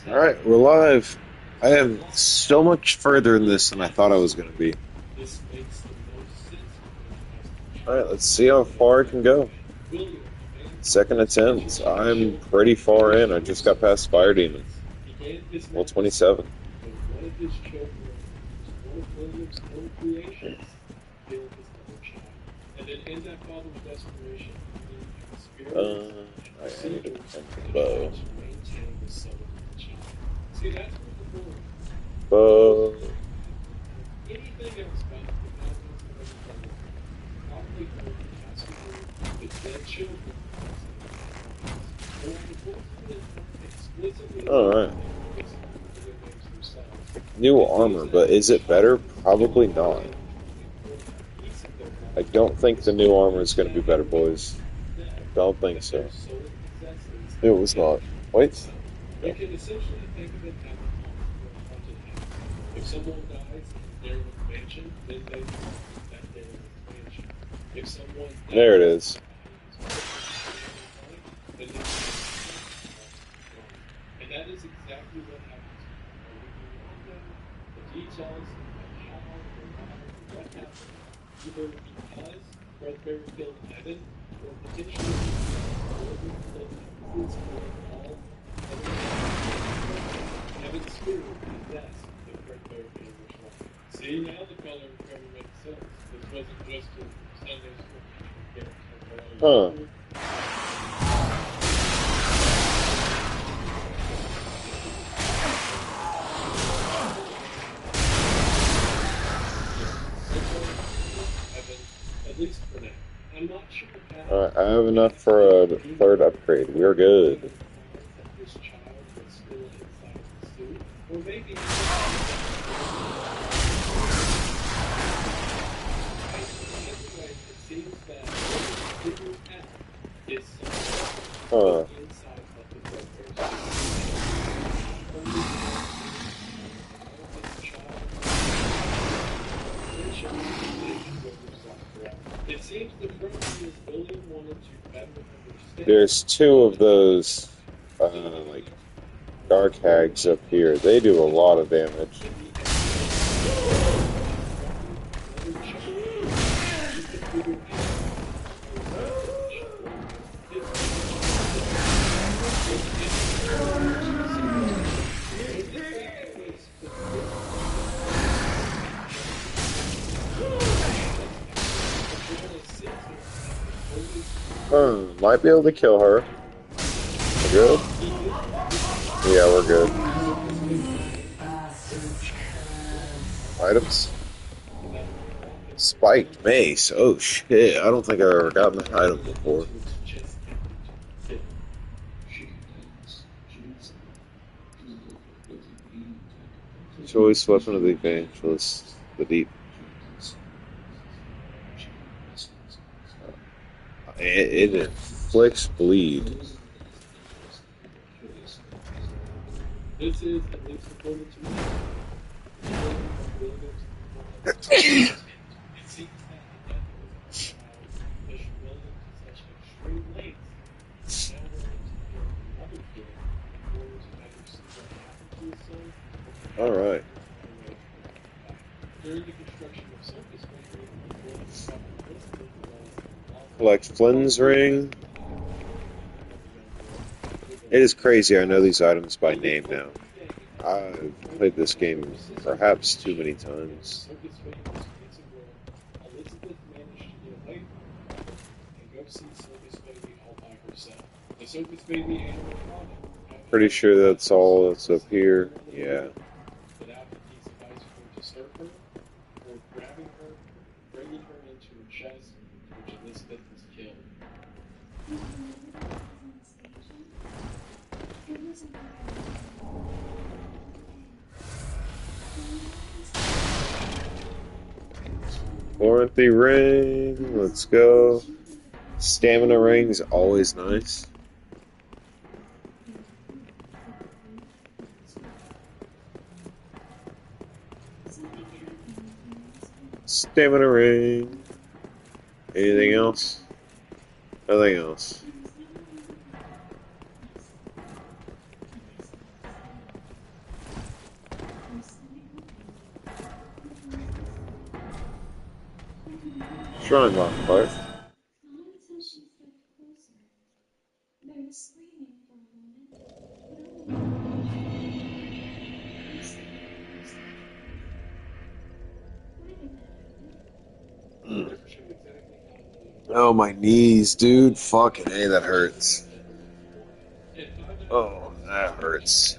Alright, we're live. I am so much further in this than I thought I was going to be. Alright, let's see how far I can go. Second attempt. I'm pretty far in. I just got past Fire Demon. Well, 27. I need to protect the bow. Bow. Alright. New armor, but is it better? Probably not. I don't think the new armor is going to be better, boys. Don't think so. It was not. Wait. No. There it is. Huh. Alright, I have enough for a third upgrade. We're good. Huh. There's two of those, like, dark hags up here. They do a lot of damage. Might be able to kill her. We're good? Yeah, we're good. Items? Spiked mace. Oh shit, I don't think I've ever gotten that item before. Choice weapon of the evangelist. The deep. It inflicts bleed. All right. Collect Flynn's ring. It is crazy. I know these items by name now. I've played this game perhaps too many times. Pretty sure that's all that's up here. Yeah. Warranty ring, let's go. Stamina ring's always nice. Stamina ring. Anything else? Nothing else. Shrine lock, fire. Oh, my knees, dude. Fucking A, that hurts. Oh, that hurts.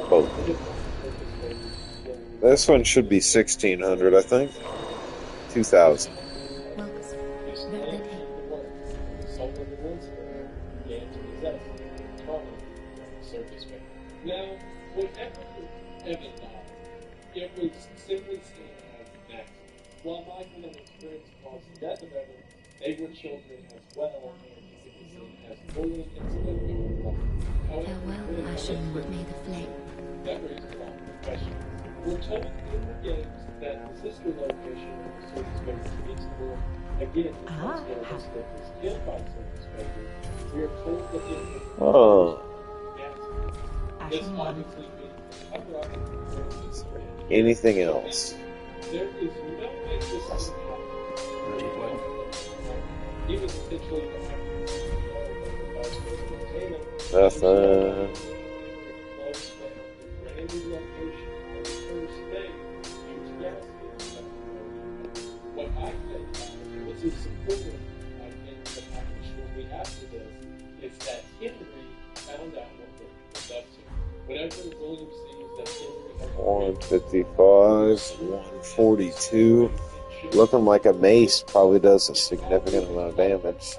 Oh. This one should be 1,600, I think. 2,000. Farewell, ashen wood may the flame. Oh. Anything else? Nothing. $155, 142. Looking like a mace probably does a significant amount of damage.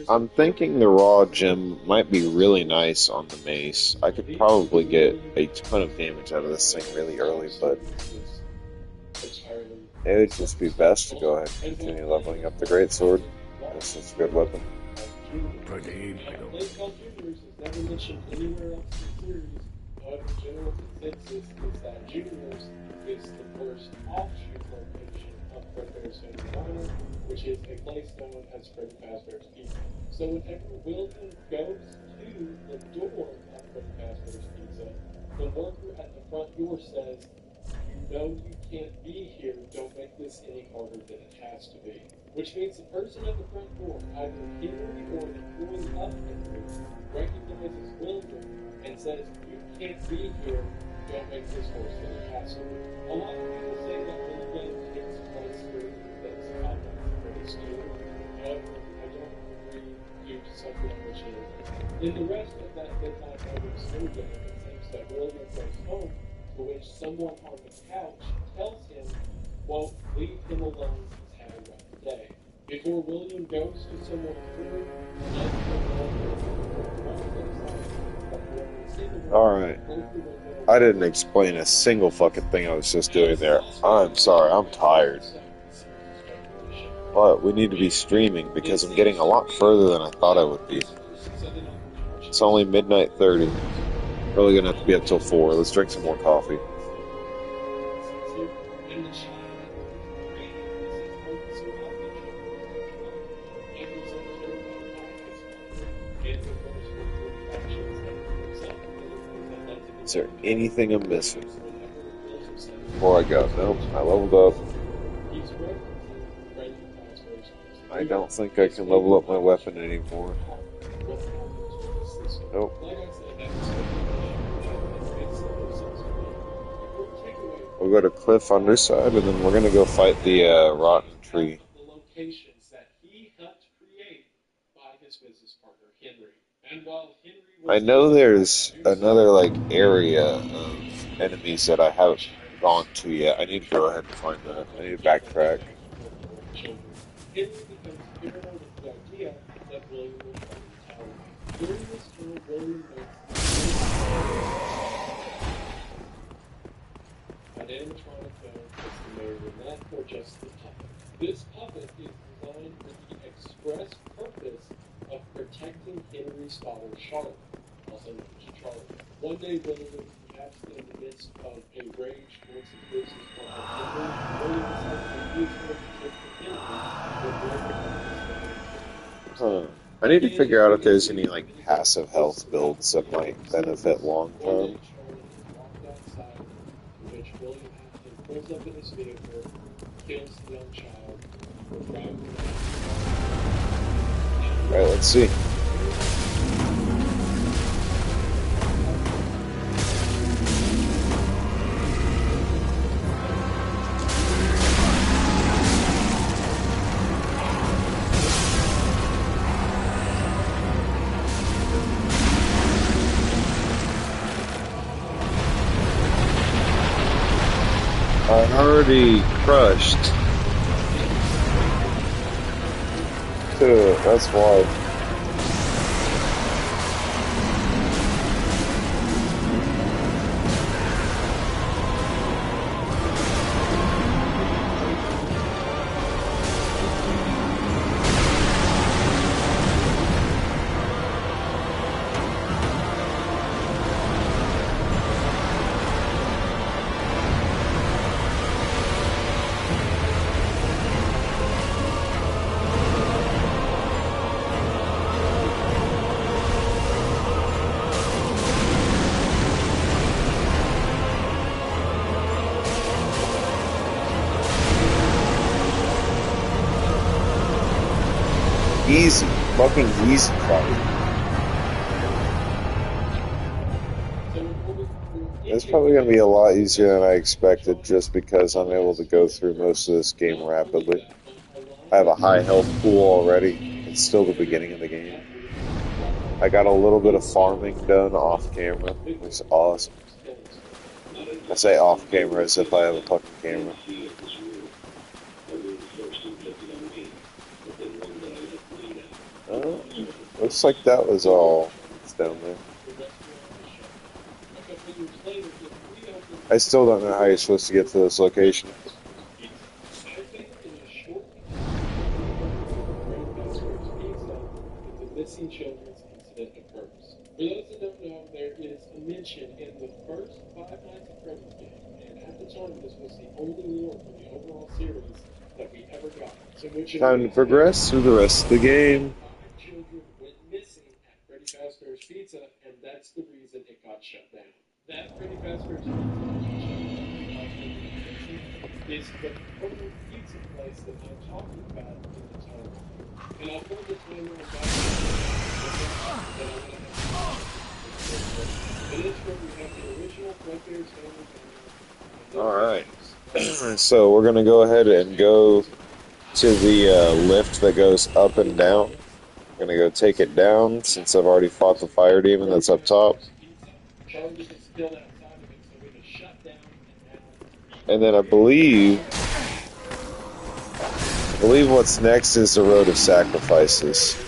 I'm thinking the raw gem might be really nice on the mace. I could probably get a ton of damage out of this thing really early, but it would just be best to go ahead and continue leveling up the greatsword. This is a good weapon. Alright. I didn't explain a single fucking thing I was just doing there. I'm sorry, I'm tired. But we need to be streaming because I'm getting a lot further than I thought I would be. It's only midnight 30. Really gonna have to be up till 4. Let's drink some more coffee. Is there anything I'm missing before I go? Nope, I leveled up. I don't think I can level up my weapon anymore. Nope. We'll go to Cliff on this side, and then we're gonna go fight the Rotten tree. I know there's another like area of enemies that I haven't gone to yet. I need to go ahead and find that. I need to backtrack. Huh. I need to figure out if there's any like passive health builds that might benefit long term. Alright, let's see. I'm already crushed. Dude, that's why. Easy. Fucking easy fight. It's probably going to be a lot easier than I expected just because I'm able to go through most of this game rapidly. I have a high health pool already. It's still the beginning of the game. I got a little bit of farming done off camera, which is awesome. I say off camera as if I have a fucking camera. Looks like that was all that's down there. I still don't know how you're supposed to get to this location. Time to progress through the rest of the game. Alright, so we're going to go ahead and go to the lift that goes up and down. I'm going to go take it down since I've already fought the fire demon that's up top. And then I believe what's next is the Road of Sacrifices.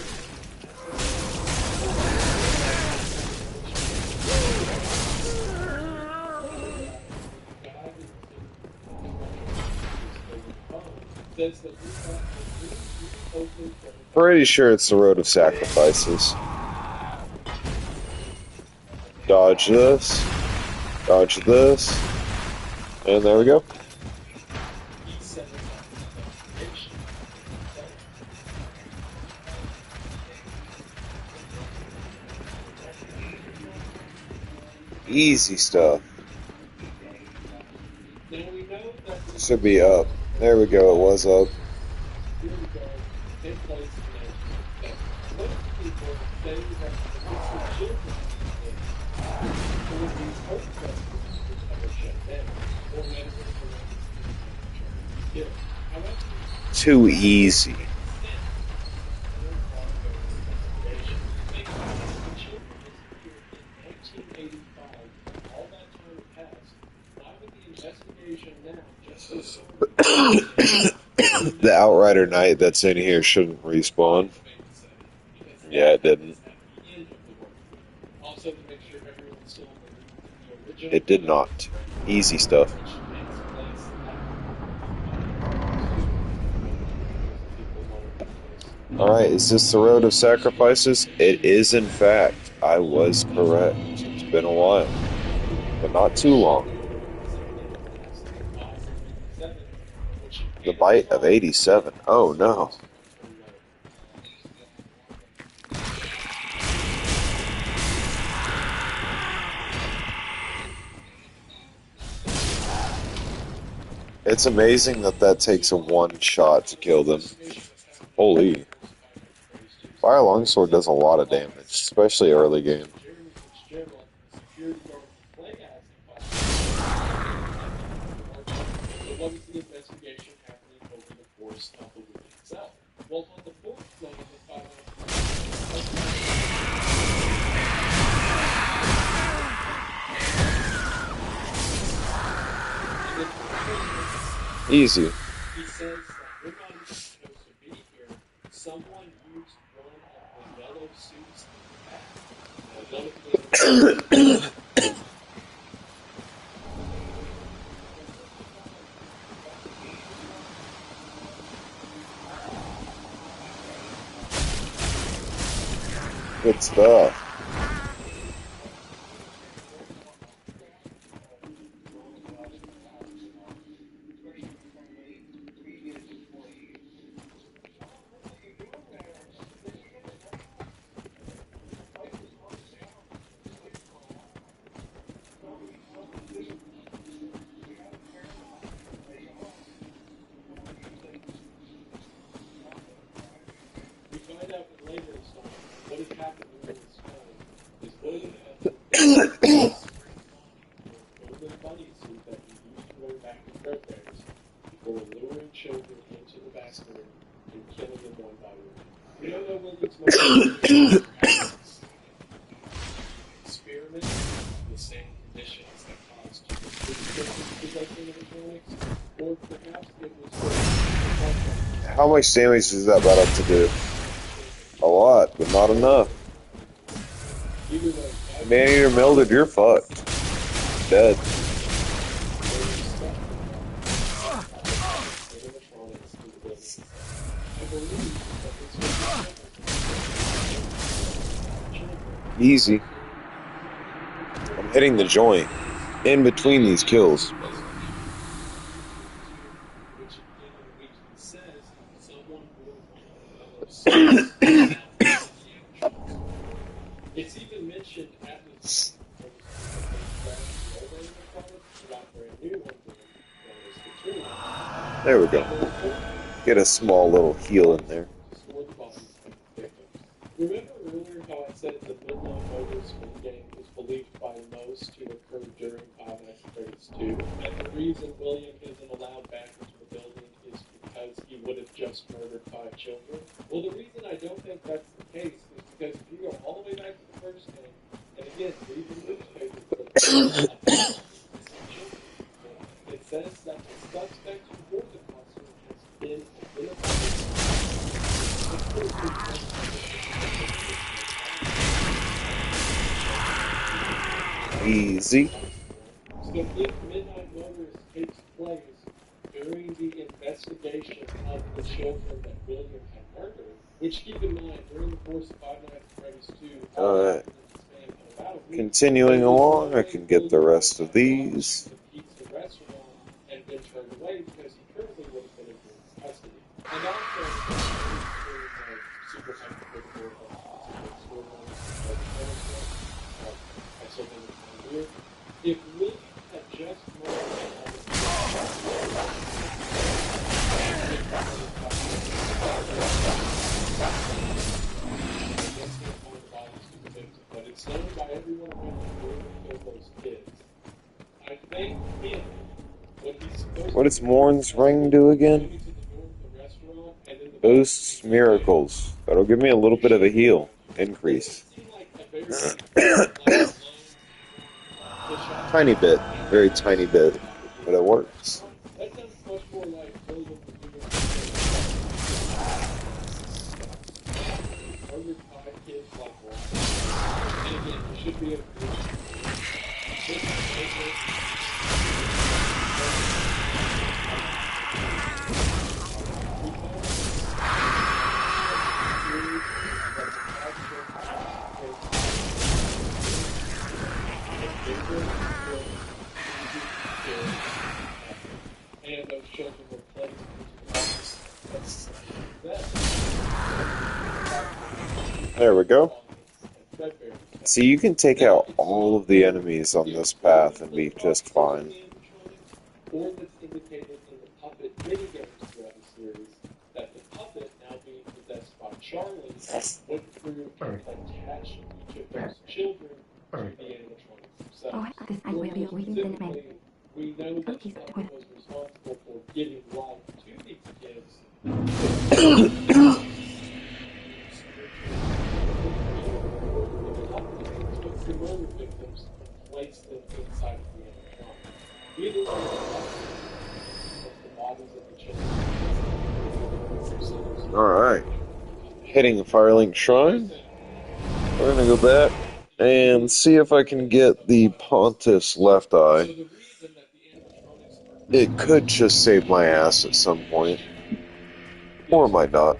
Pretty sure it's the Road of Sacrifices. Dodge this. Dodge this. And there we go. Easy stuff. Should be up. There we go, it was up. too easy. The Outrider Knight that's in here shouldn't respawn. Yeah, it didn't. It did not. Easy stuff. Alright, is this the road of sacrifices? It is, in fact. I was correct. It's been a while, but not too long. The bite of 87. Oh no. It's amazing that takes a one shot to kill them. Holy. Fire Longsword does a lot of damage, especially early game. Easy. Good stuff. How much damage is that about to do? A lot, but not enough. Man-Eater Mildred, you're fucked. Dead. Easy. I'm hitting the joint in between these kills. There we go. Get a small little heal in there. Remember earlier how I said the midnight motors for the game was believed by most to occur during Five Nights at Freddy's 2? And the reason William isn't allowed back into the building is because he would have just murdered 5 children? Well, the reason I don't think that's the case is because if you go all the way back to the first game, and again, read the newspaper clip, it says that the suspect who bought the costume has been identified. Easy. So if Midnight Motors takes place during the investigation of the children that William had murdered, which keep in mind, during the course of Five Nights at Freddy's 2, Alright. Continuing along, I can get the rest of these. Pizza restaurant and been turned away because he currently would have been in police custody. And also, super hypocritical I still think it's weird. If William had just but it's known by everyone around the world who killed those kids. I thank him. What does Morn's ring do again? Boosts miracles. That'll give me a little bit of a heal increase. Tiny bit. Very tiny bit. But it works. That sounds much more like William doing murdered 5 kids like that. And again, you should be able to do and those children were placed There we go. See, you can take out all of the enemies on this path and be just fine. Or that's indicated in the puppet minigames throughout the series, that the puppet, now being possessed by Charlie, went through and attached each of those children to the animatronics themselves. I will be waiting for the man. We know that the puppet was responsible for giving life to these kids. Took the murder victims and placed them inside of the animatronic. Either way, the bodies of the children. Alright. Hitting the Firelink Shrine. We're gonna go back and see if I can get the Pontiff's left eye. It could just save my ass at some point. Or it might not.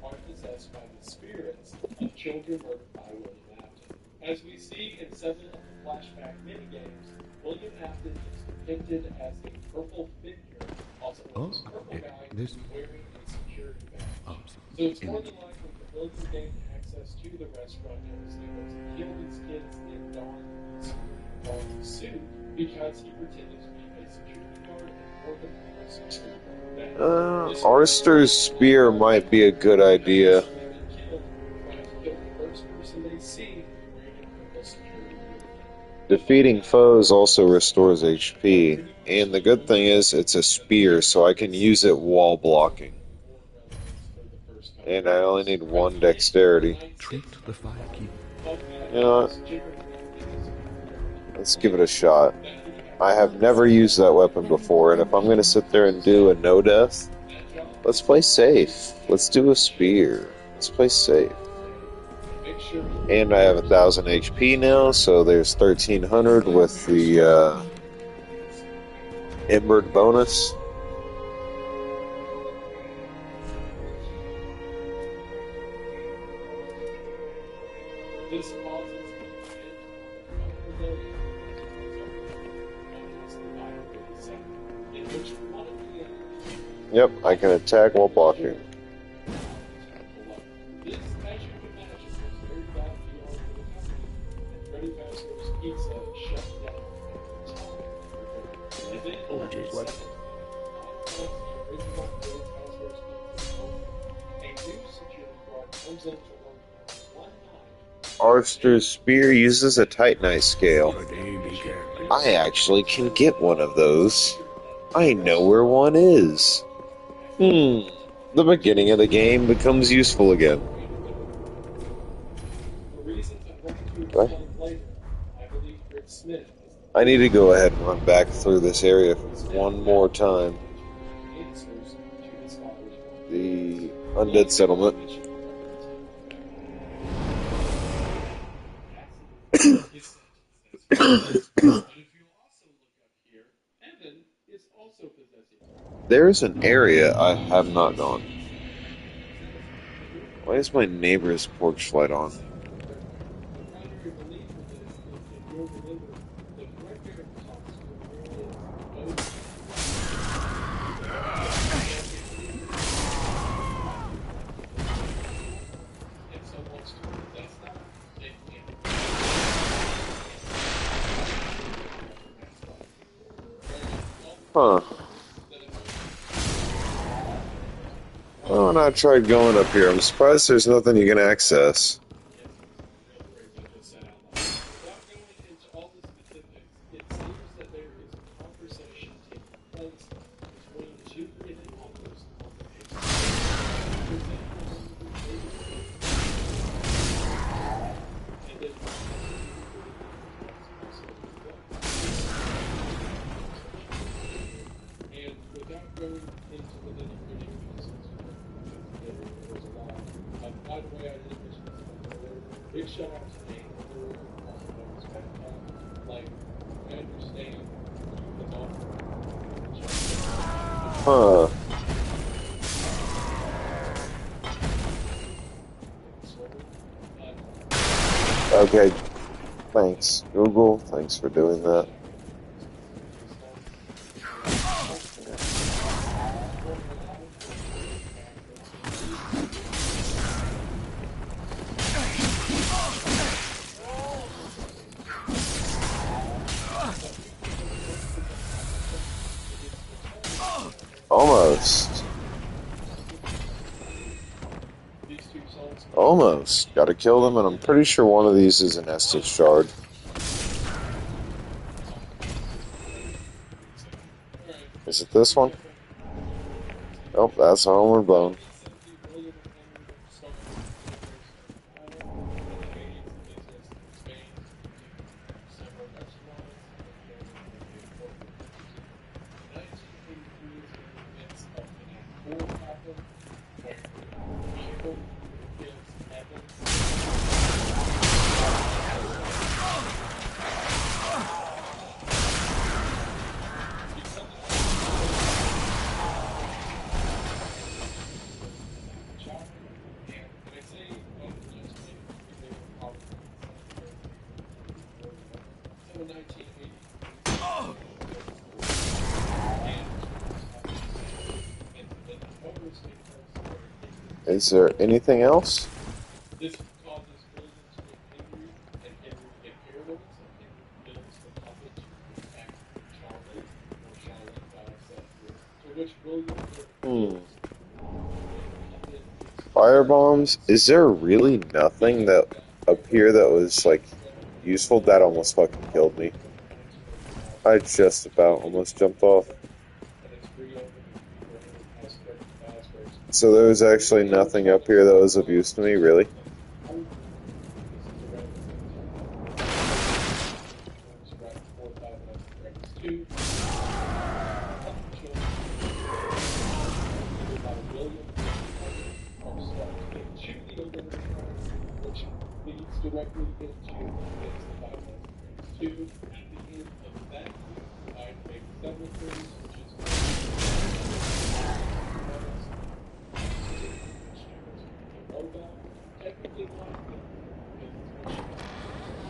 Are possessed by the spirits of children murdered by William Afton. As we see in several of the flashback minigames, William Afton is depicted as a purple figure, also known as purple guy, who's wearing a security badge. So it's more than likely that William gained access to the restaurant and was able to kill these kids and don the security guard's suit because he pretended to be a security guard and wore them a security badge. Arster's spear might be a good idea. Defeating foes also restores HP, and the good thing is it's a spear, so I can use it while blocking. And I only need 1 dexterity. You know what? Let's give it a shot. I have never used that weapon before, and if I'm going to sit there and do a no death, let's play safe. Let's do a spear. Let's play safe. And I have 1,000 HP now, so there's 1,300 with the Embered bonus. Yep, I can attack while blocking. Arster's spear uses a Titanite scale. I actually can get one of those. I know where one is. The beginning of the game becomes useful again. What? I need to go ahead and run back through this area one more time. The Undead Settlement. There's an area I have not gone. Why is my neighbor's porch light on? Huh. Oh, and I tried going up here. I'm surprised there's nothing you can access. Huh. Okay. Thanks, Google. Thanks for doing that. Almost. Almost. Gotta kill them, and I'm pretty sure one of these is an Estus shard. Is it this one? Oh, that's a homeward bone. Is there anything else? Hmm. Fire bombs? Is there really nothing that up here that was like useful? That almost fucking killed me. I just about almost jumped off. So there was actually nothing up here that was of use to me, really?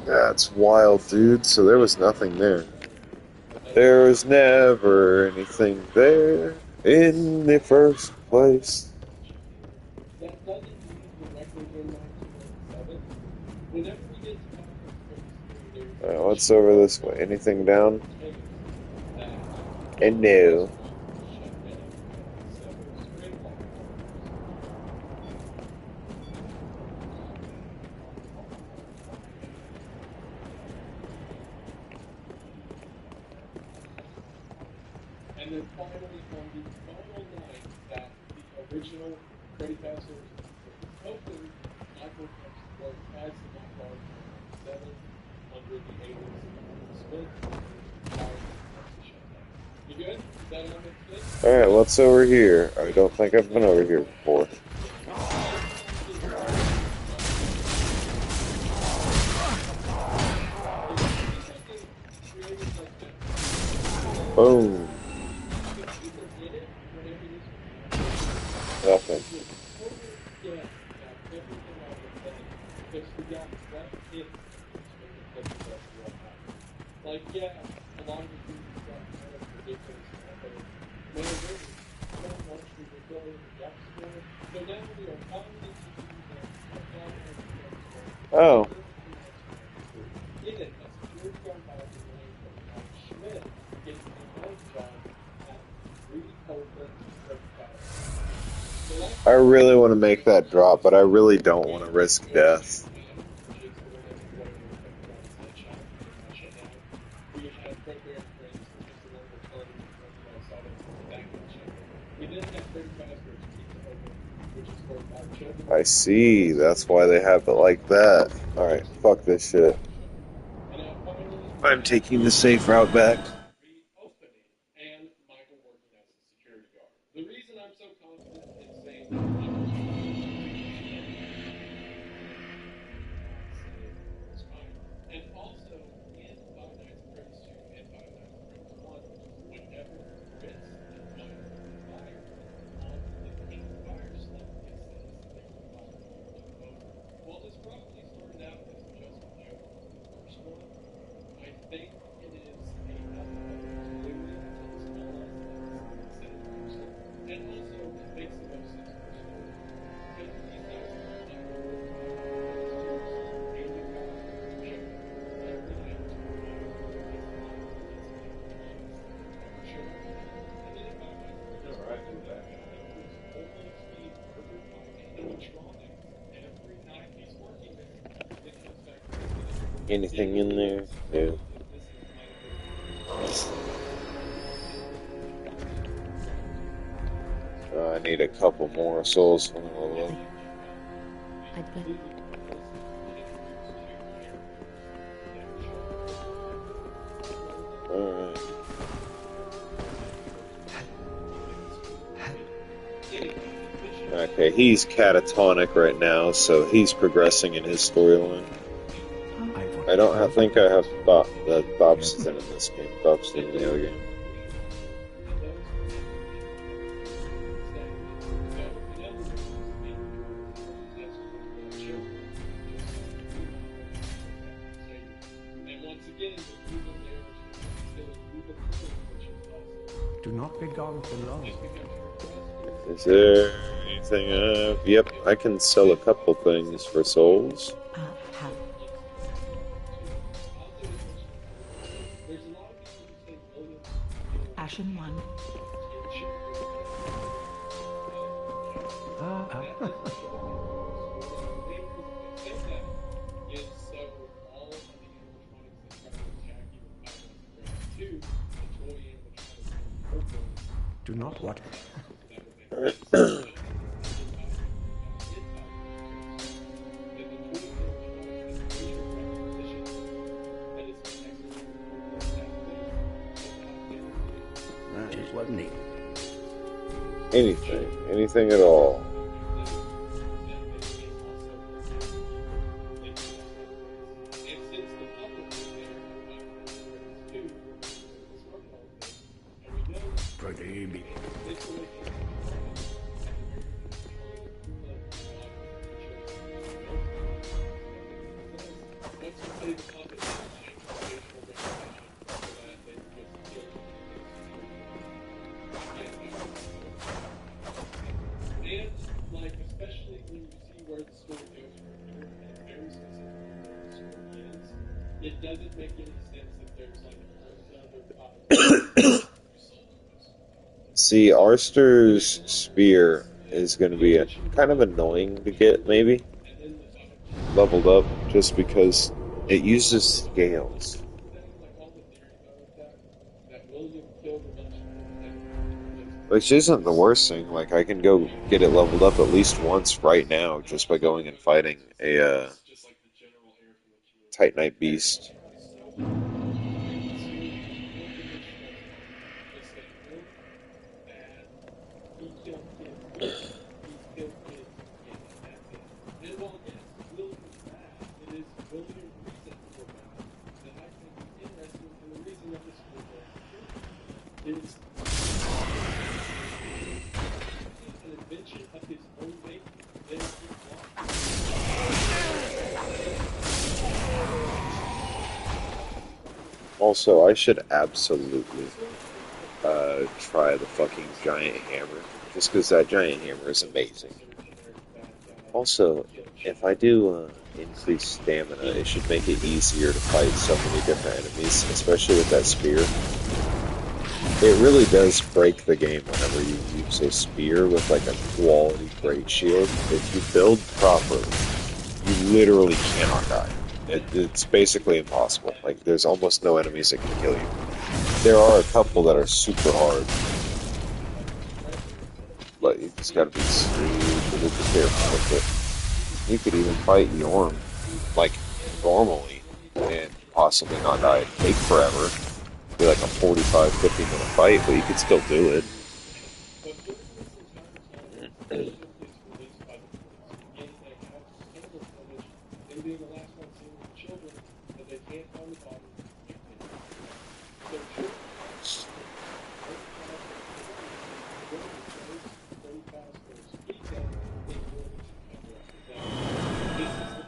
That's wild, dude. So there was nothing there. There was never anything there in the first place. Alright, what's over this way? Anything down? And no. Alright, what's over here? I don't think I've been over here before. Boom. Nothing. Oh. I really want to make that drop, but I really don't want to risk death. I see. That's why they have it like that. Alright, fuck this shit. I'm taking the safe route back. think it is enough coverage clearly to small audiences instead of mostly, and also it makes the most sense for story. Because these guys are like PS2s, and you've got show every night between 5 and 6 o'clock. It's a show. And then in Five Nights at Freddy's 2, he was almost being murdered by animatronics every night he's working there. And it comes back to this thing. Yeah, Anything you in could there? almost Yeah. argue that this is might have been I need a couple more souls for my level up. I bless. completely pointless to introduce two characters that show Alright. Okay, he's catatonic right now, so he's progressing in his storyline. I don't think I have Dobson in this game. Dobson in the other game. And once again, the human there is still a human being, which is awesome. Do not be gone for long. Just because you're a Is there anything? Yep, I can sell a couple things for souls. Have there's a lot of people who say Williams Ashen one. is so all of the animatronics that try to attack you in Five Nights at Freddy's 2, the toy animatronics are Do not what? It wasn't it. Anything at all. Pretty big. And, like, especially when you see where the story goes from here, and very specifically where the story ends, it doesn't make any sense that there's, like, another five See, Arster's spear is going to be kind of annoying to get, maybe, leveled up, just because it uses scales. Which isn't the worst thing. Like, I can go get it leveled up at least once right now just by going and fighting a Titanite beast. Is an invention of his own making. Then he Also, I should absolutely try the fucking giant hammer, just because that giant hammer is amazing. Also, if I do increase stamina, it should make it easier to fight so many different enemies, especially with that spear. It really does break the game whenever you use a spear with like a quality great shield. If you build properly, you literally cannot die. It's basically impossible. Like, there's almost no enemies that can kill you. There are a couple that are super hard, but you just gotta be super careful with it. You could even fight Yorm, like, normally, and possibly not die. It'd take forever. It'd be like a 45, 50-minute fight, but you could still do it. being the last one seen with the children, but they can't find the body. So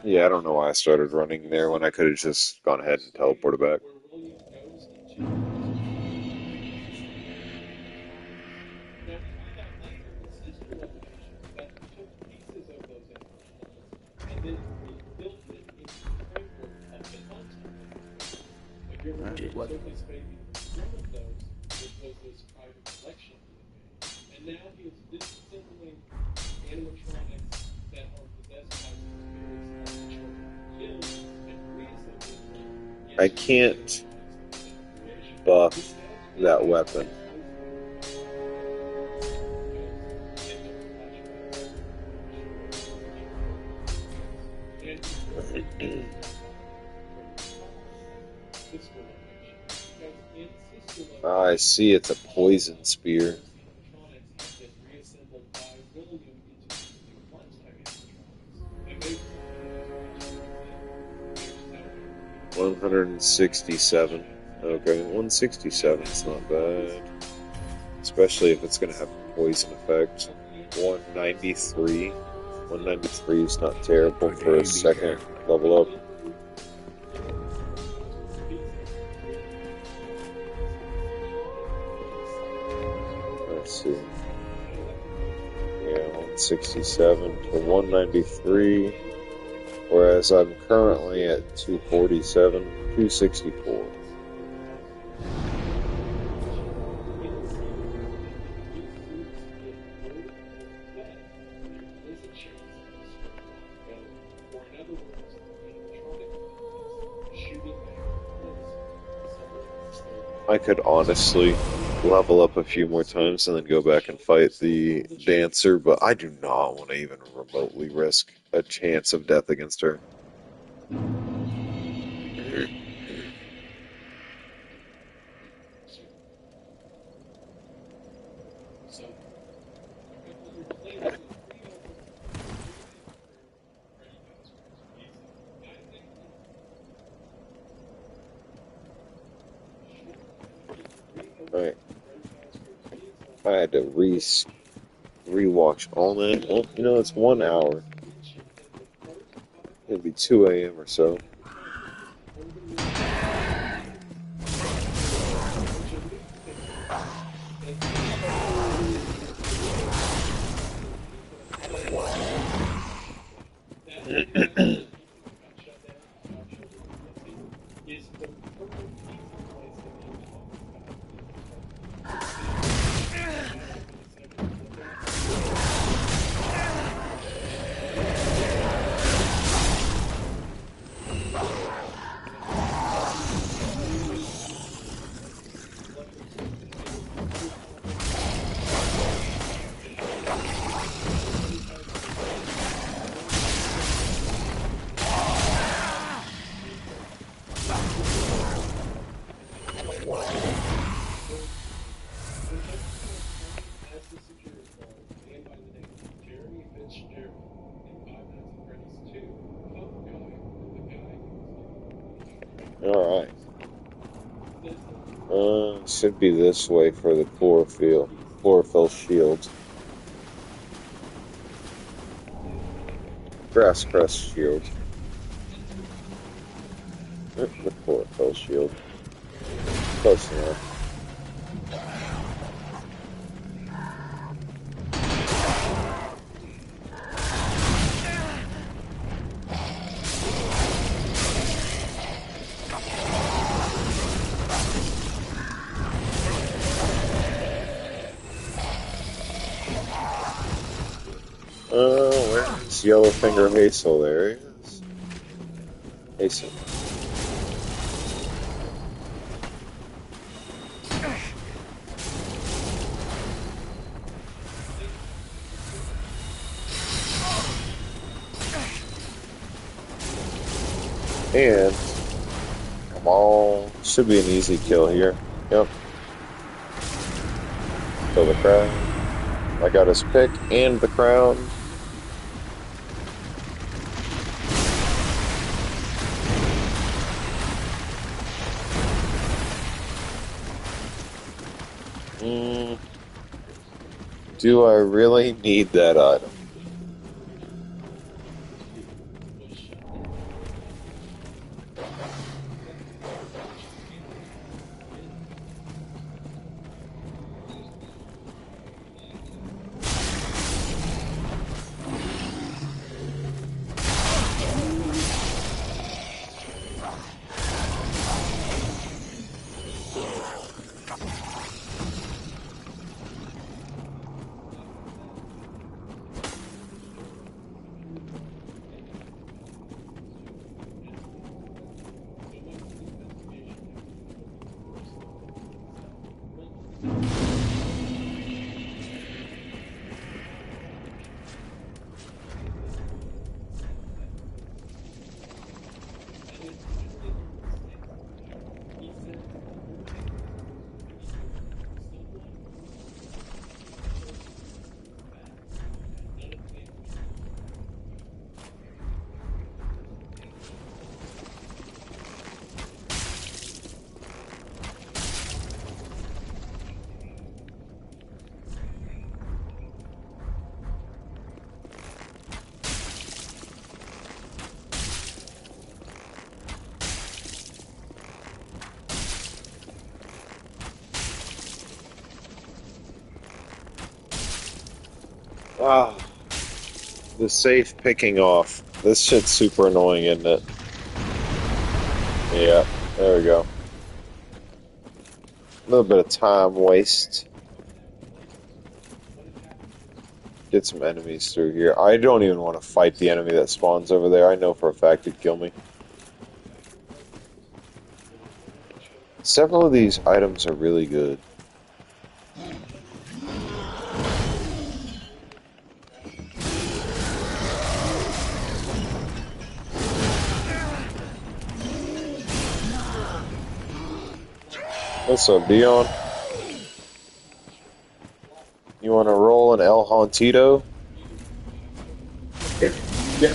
Yeah, I don't know why I started running there when I could have just gone ahead and teleported back. Just what? Totally spending one of those, which was this private collection he had made. And now he is disassembling animatronics that are possessed by the spirits of the children he killed and reassembling them I into can't creation. buff that weapon. I see it's a poison spear. 167. Okay, 167 is not bad. Especially if it's going to have poison effect. 193. 193 is not terrible for a second level up. Let's see. Yeah, 167 to 193. Whereas I'm currently at 247, 264. I could honestly level up a few more times and then go back and fight the dancer, but I do not want to even remotely risk a chance of death against her. Alright. I had to rewatch all that. Well, you know, it's 1 hour. It'll be 2 a.m. or so. Alright. Should be this way for the chlorophyll shield. Grass crest shield. The chlorophyll shield. Close enough. Where's Yellowfinger Hazel? There he is. Hazel. And, come on, should be an easy kill here. Yep. Kill the crowd. I got his pick and the crown. Do I really need that item? Ah, the safe picking off. This shit's super annoying, isn't it? Yeah, there we go. A little bit of time waste. Get some enemies through here. I don't even want to fight the enemy that spawns over there. I know for a fact it'd kill me. Several of these items are really good. What's up, Dion? You want to roll an El Hontito? Yeah.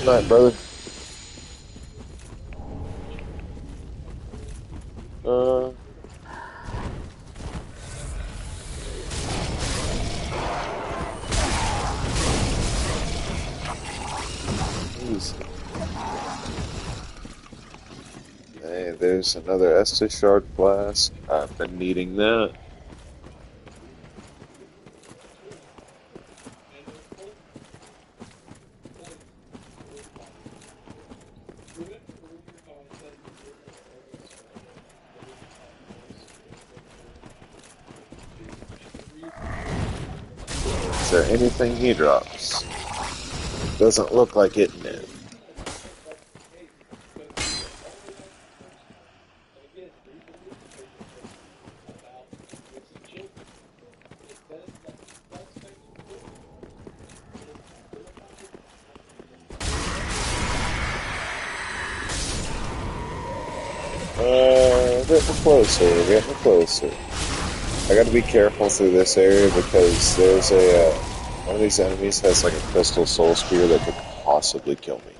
Night, brother. Uh, Easy. Hey, there's another Estus Shard Flask. I've been needing that. Is there anything he drops? Doesn't look like it, no. Getting closer, getting closer. I gotta be careful through this area because there's one of these enemies has like a crystal soul spear that could possibly kill me.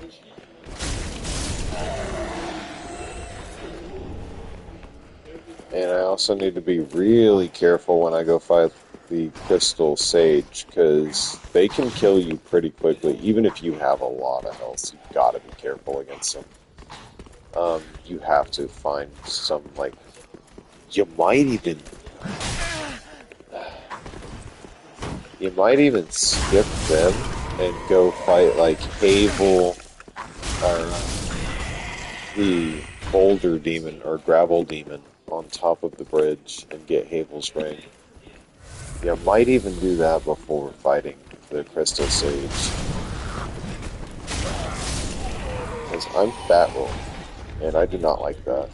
And I also need to be really careful when I go fight the crystal sage because they can kill you pretty quickly, even if you have a lot of health. You've got to be careful against them. You have to find some like you might even skip them and go fight like Havel or the boulder demon or gravel demon on top of the bridge and get Havel's ring. You might even do that before fighting the Crystal Sage. Because I'm fat roll, and I do not like that.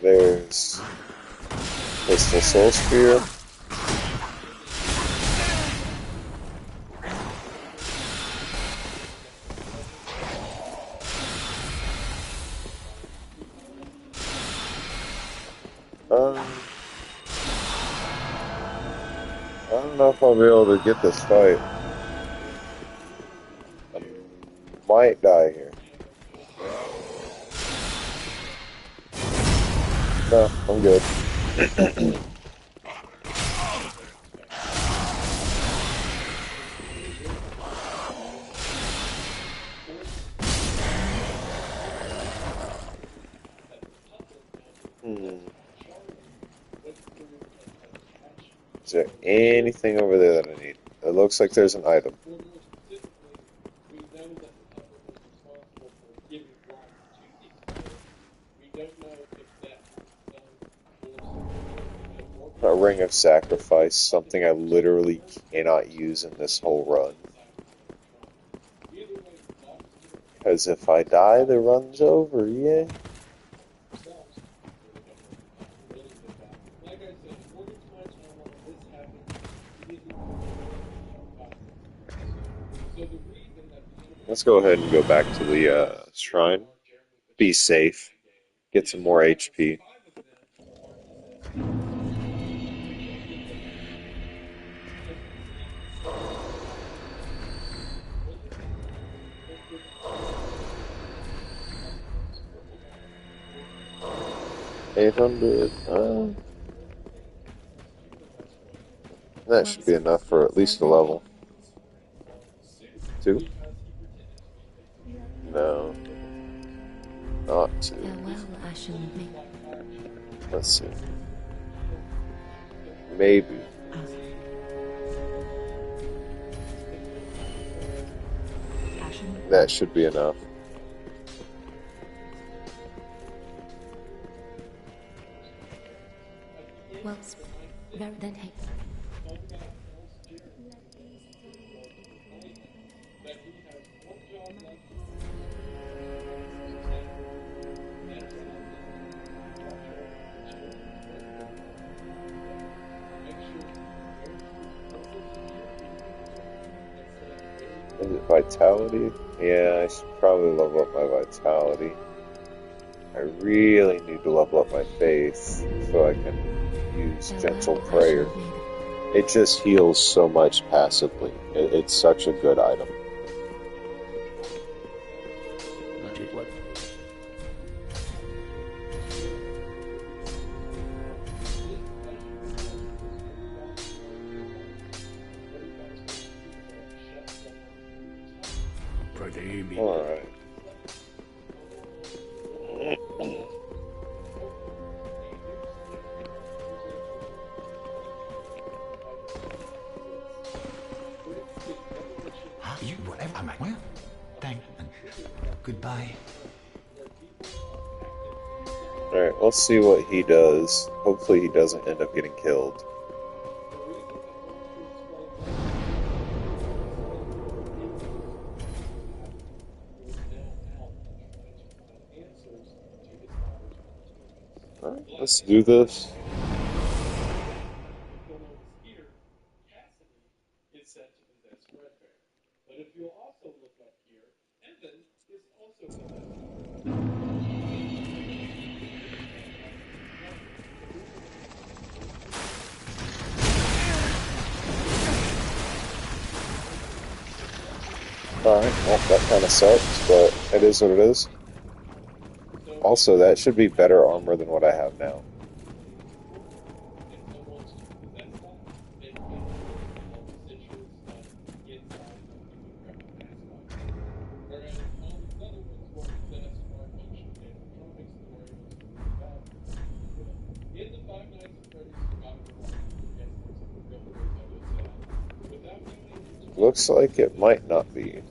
There's Crystal Soul Spear. I don't know if I'll be able to get this fight. I might die here. No, I'm good. Is there anything over there that I need? It looks like there's an item. A ring of sacrifice, something I literally cannot use in this whole run. Because if I die, the run's over, yeah. Let's go ahead and go back to the shrine. Be safe. Get some more HP. $800. That should be enough for at least a level. 2? No. Not 2. Farewell, Ashen Wing. Let's see. Maybe. Ashen. That should be enough. Well, very then hey. Is it vitality? Yeah, I should probably level up my vitality. I really need to level up my faith so I can use gentle prayer. It just heals so much passively. It's such a good item. That is what. Pretty me. Alright. You, whatever, mate. Well, thank and goodbye. Alright, let's see what he does. Hopefully he doesn't end up getting killed. Alright, let's do this. But if you'll also look up here, Evan is also possessed. Alright, well, that kind of sucks, but it is what it is. Also, that should be better armor than what I have now. Looks like it might not be.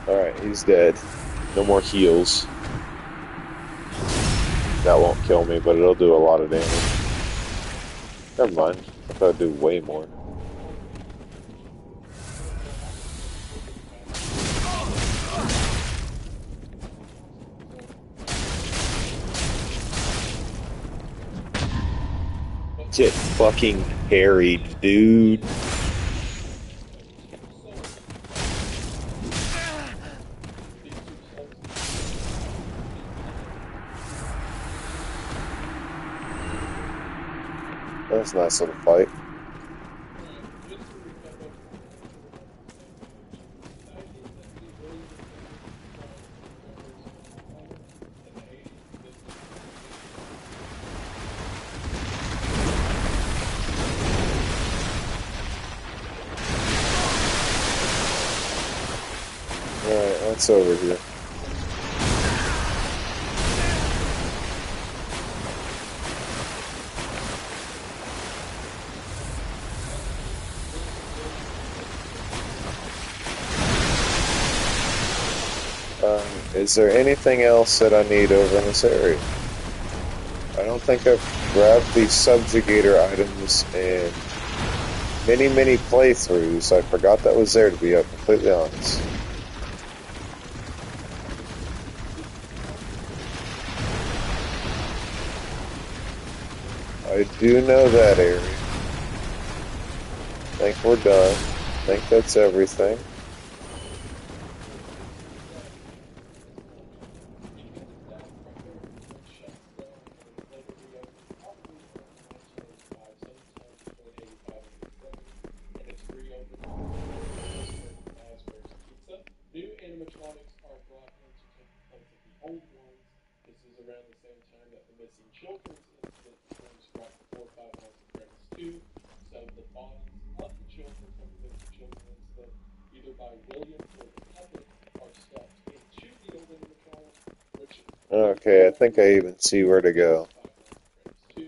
Alright, he's dead. No more heals. That won't kill me, but it'll do a lot of damage. Never mind. I thought it'd do way more. Get fucking harried, dude. That's a nice little fight. Alright, that's over here. Is there anything else that I need over in this area? I don't think I've grabbed these subjugator items in many playthroughs. I forgot that was there, to be completely honest. I do know that area. Think we're done. Think that's everything. New animatronics are brought in to take the place of the old ones. This is around the same time that the missing children's incident occurs right before Five Nights at Freddy's 2. So the bodies of the children from the missing children incident, either by William or the puppet, are stuffed into the old animatronics, which Okay, I think I even see where to go.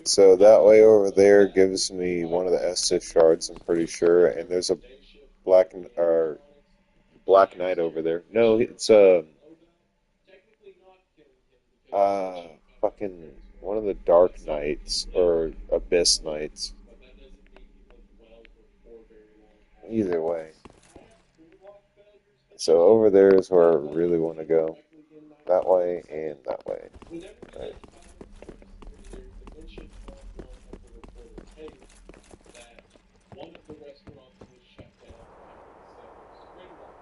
So that way over there gives me one of the Estus shards, I'm pretty sure, and there's a Black Knight over there. No, it's uh fucking one of the Dark Knights or Abyss Knights. Either way. So over there is where I really want to go. That way and that way. Right. there's a mention on one of the reported tapes that one of the restaurants was shut down after the sale of Springlock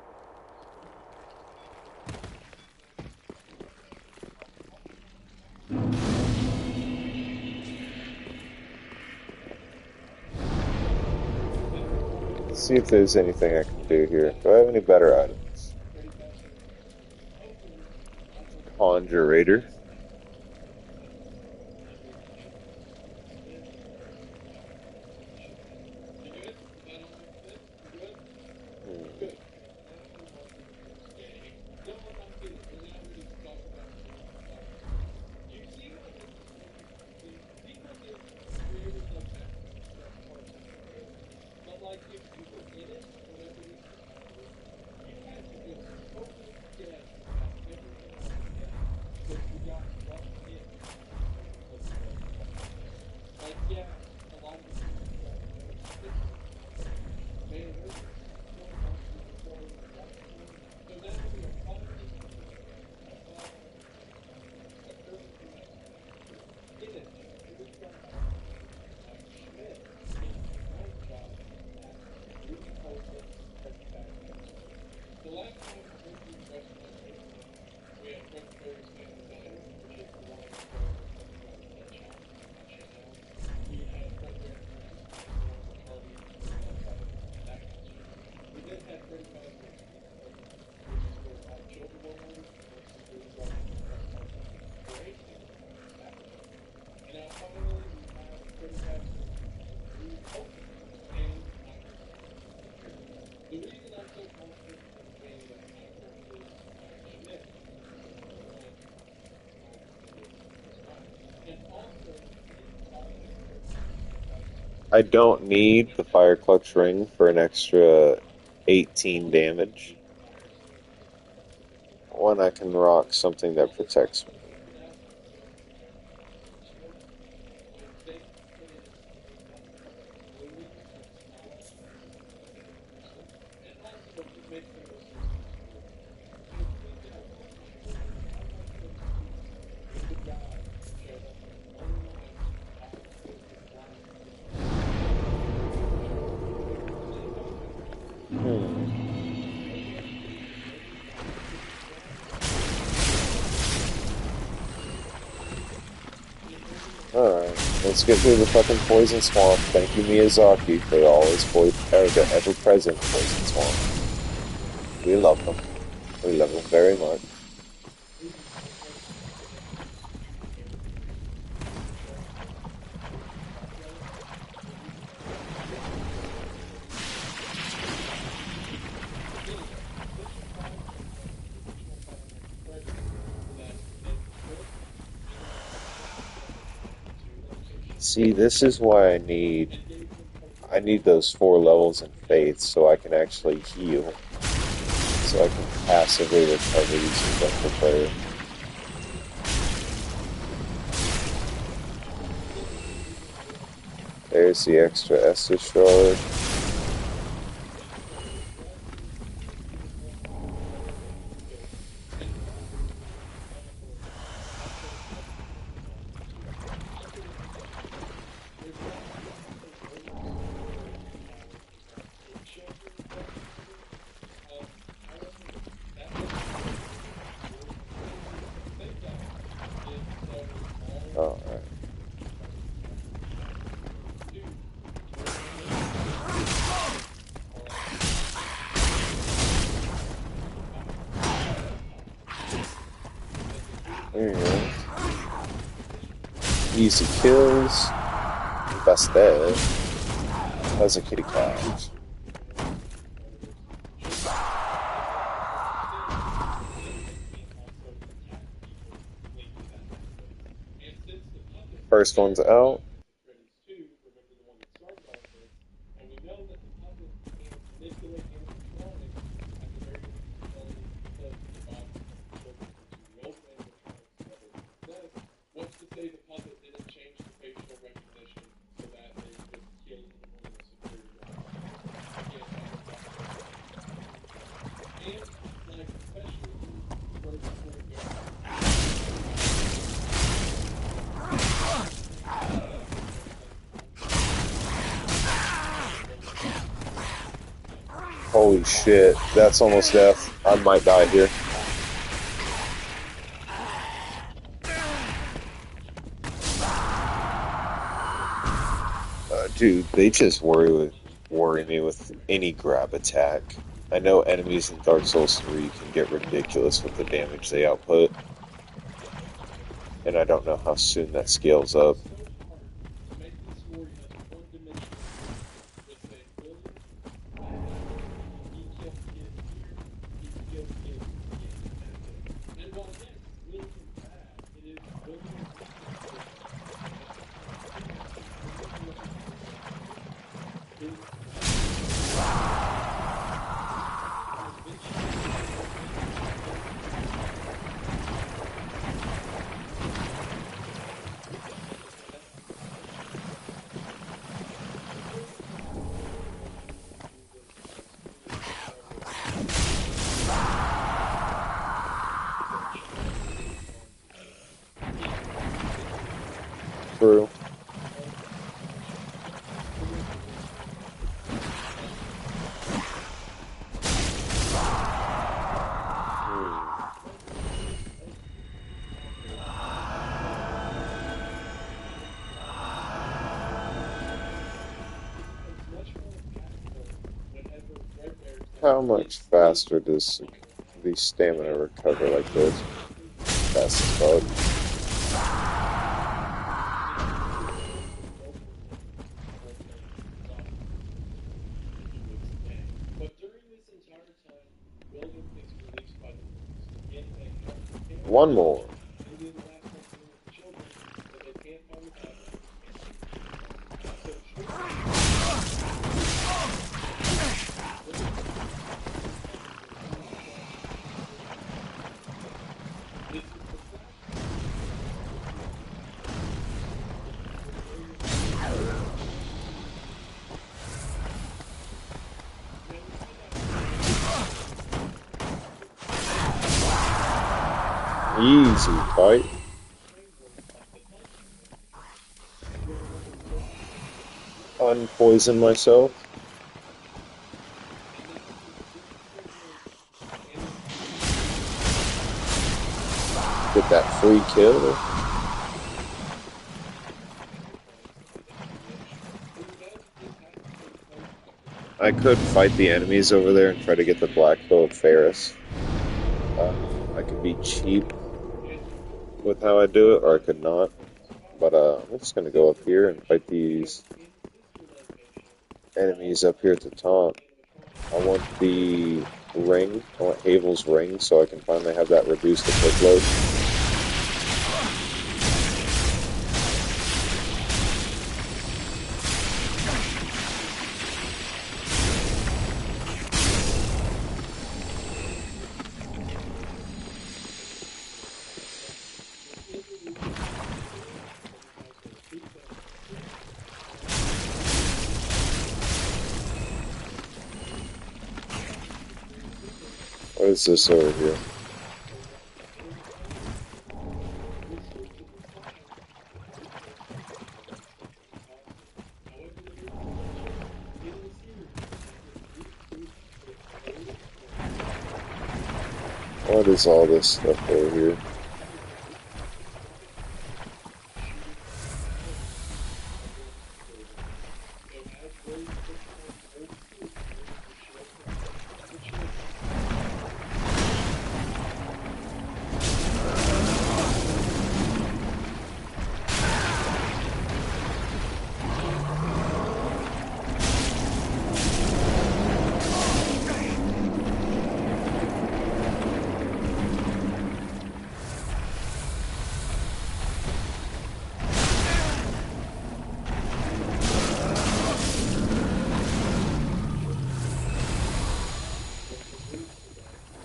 Let's see if there's anything I can do here. Do I have any better items? Conjurator. Hmm. But like, if you were in it whenever this was happening, you had to just totally guess about everything that was happening because the guy rushed in and put the like, yeah, a lot of the people got noticed this was happening. Man, there's so much we were going to watch for. So now we are finally getting occurring to us in it. It was done by Schmidt did a great job at reopening Freddy Fazbear's Place. The last time I went through the restaurant opening, we had Fredbear's Family Diner, which is the one where Freddy got his head chopped and shut down. We had Fredbear Friends, which is the one where Charlie was standing outside of that got shut. We then had Freddy Fazbear's Pizza, which is where all the children were murdered, and once we really got into the best part of the great animatronics, that was shut down. And now finally we have Freddy Fazbear's reopened, and Michael Myers is here. The reason I'm so confident in saying that Michael is Schmidt is number one, Michael is right. And also, in Five Nights at Freddy's 2000, I don't need the Fire Clutch ring for an extra 18 damage when I can rock something that protects me. and also it makes the most sense for the story. Because think about what the story of Five Nights at Freddy's 2 when the guy showed up with one knife, popped his life into the and then got back to it. Hmm. Nobody knew that maybe Michael could be wrong Alright, let's get through the fucking poison swamp. Thank you, Miyazaki, for always the ever-present poison swamp. We love them. We love them very much. See, this is why I need those 4 levels in faith so I can actually heal. So I can passively recover using Dental Prayer. There's the extra Estus shard. There you go. Easy kills. That's that. That's a kitty cat. First one's out. What's to say the puppet didn't change the facial recognition so that they just killed in one of the security guards? And, like, especially where the story goes. Holy shit, that's almost death. I might die here. Dude, they just worry me with any grab attack. I know enemies in Dark Souls 3 can get ridiculous with the damage they output, and I don't know how soon that scales up. So hard to make the story as one-dimensional with saying, William, he killed kids here, he killed kids again. And while yes, William's bad, it is William's True. How much faster does the stamina recover like this? Fast as fuck. But during this entire time, William is released by the police. Again, they have to One more. and then the last one with the children, but they can't find the puppet. Easy fight. Unpoison myself. Get that free kill. I could fight the enemies over there and try to get the Black Bow of Ferris. I could be cheap with how I do it, or I could not. But I'm just gonna go up here and fight these enemies up here at the top. I want the ring. I want Havel's ring so I can finally have that reduced to quick load. What is this over here? What is all this stuff over here?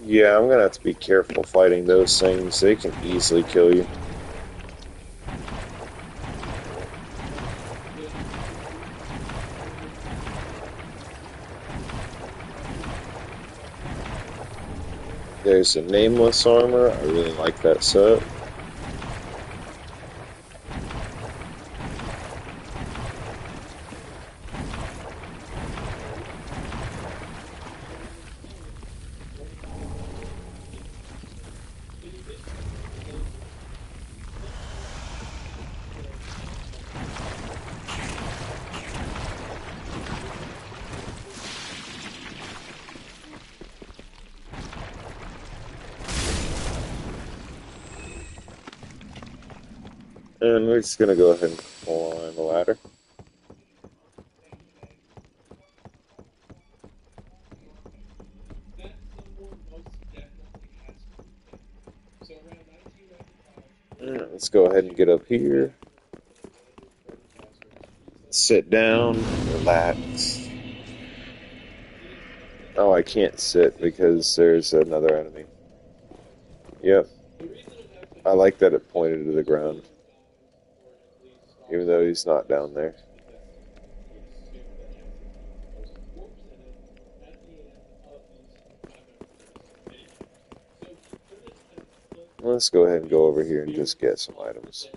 Yeah, I'm gonna have to be careful fighting those things. They can easily kill you. There's a nameless armor. I really like that set. And we're just gonna go ahead and climb the ladder. That someone most definitely has to be him. So around 1995, Yeah, let's go ahead and get up here. Sit down, relax. Oh, I can't sit because there's another enemy. Yep. I like that it pointed to the ground, even though he's not down there. Let's go ahead and go over here and just get some items.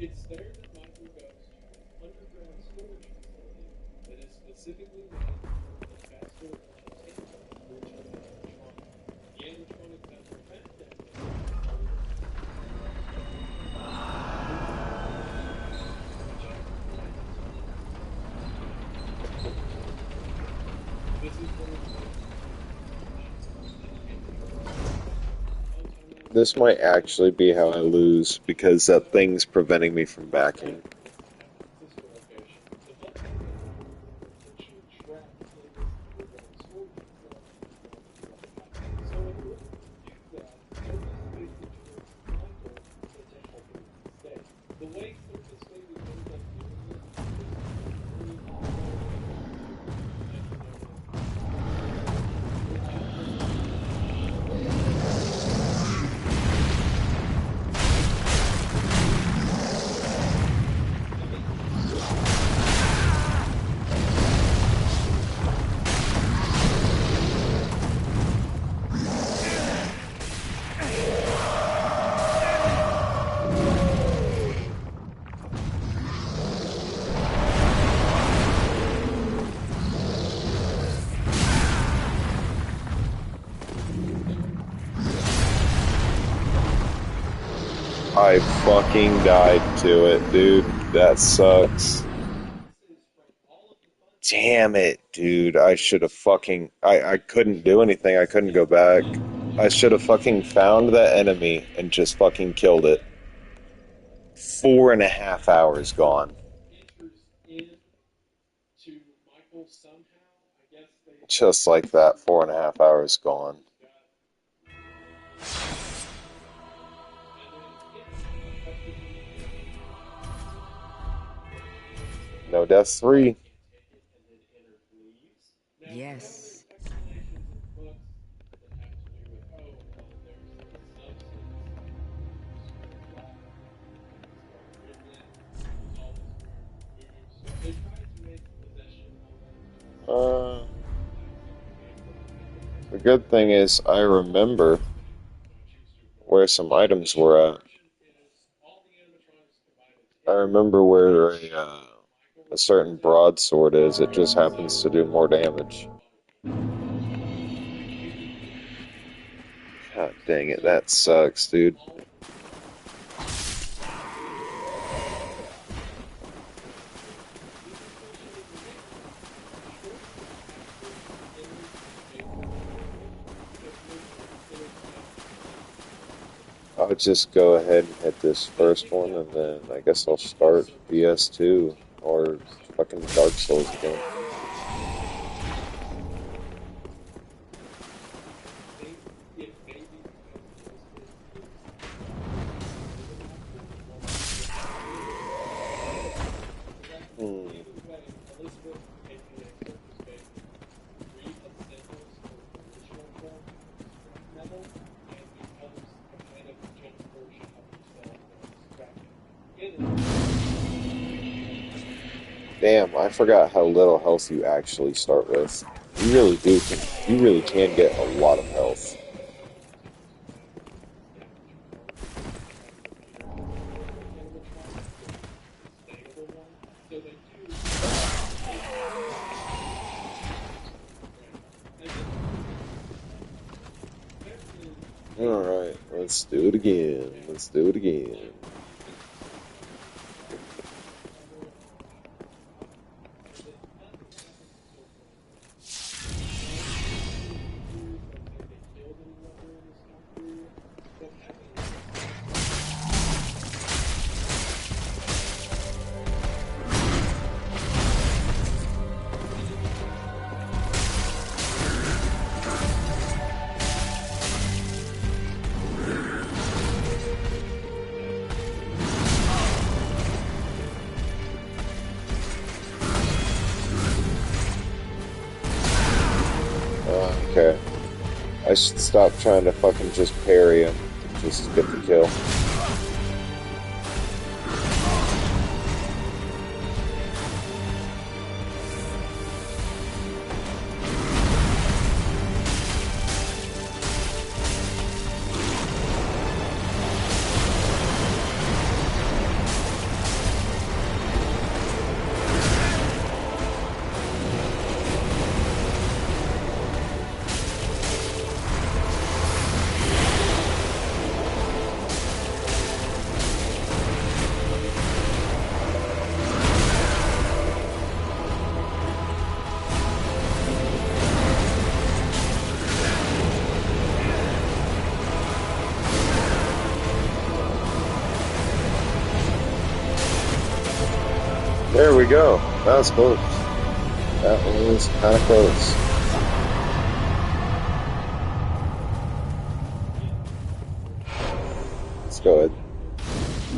It's there that Michael goes to an underground storage facility that is specifically made for the faster entertainment of return animatronics. The animatronics that were found down there are this is where This might actually be how I lose because that thing's preventing me from backing. the way Surface Baby ends up doing this I fucking died to it, dude. That sucks. Damn it, dude. I should have fucking... I couldn't do anything. I couldn't go back. I should have fucking found that enemy and just fucking killed it. 4.5 hours gone. Just like that, 4.5 hours gone. No Death 3. Yes. The good thing is I remember where some items were at. I remember where a certain broadsword is. It just happens to do more damage. God dang it, that sucks, dude. would just go ahead and hit this first one, and then I guess I'll start DS2 or fucking Dark Souls again. Hmm. Damn, I forgot how little health you actually start with. You really do. You really can get a lot of health. Alright, let's do it again. Let's do it again. Okay. I should stop trying to fucking just parry him just to get the kill. There we go. That was close. That one was kind of close. Let's go ahead.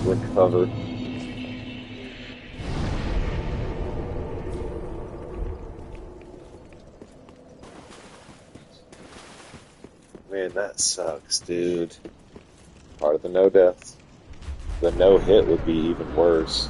Recover. Man, that sucks, dude. Part of the no death. The no hit would be even worse.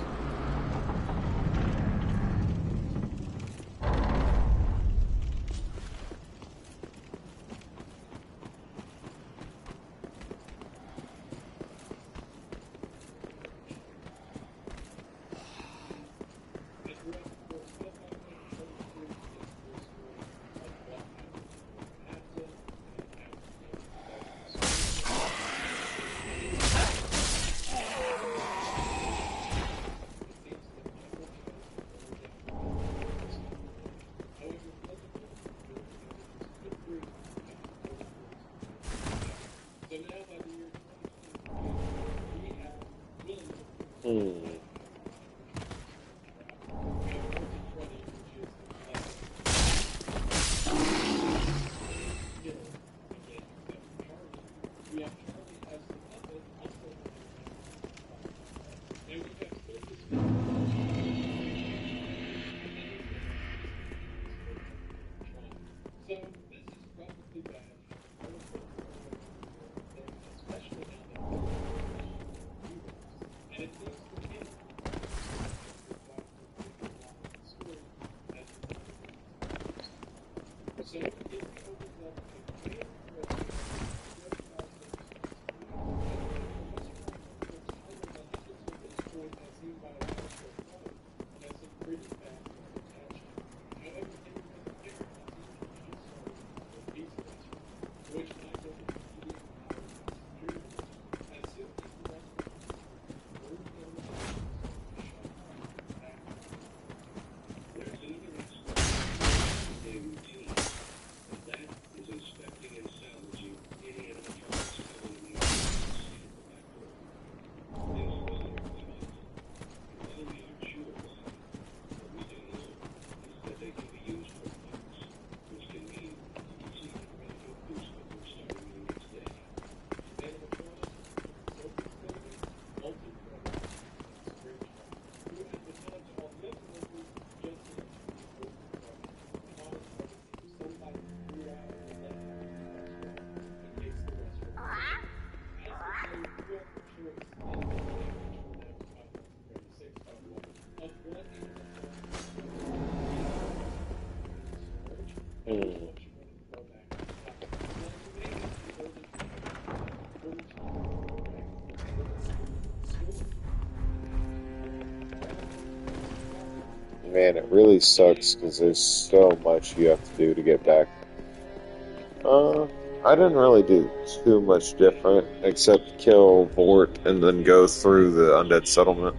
Hmm. Man, it really sucks because there's so much you have to do to get back. Uh, I didn't really do too much different except kill Vort and then go through the undead settlement.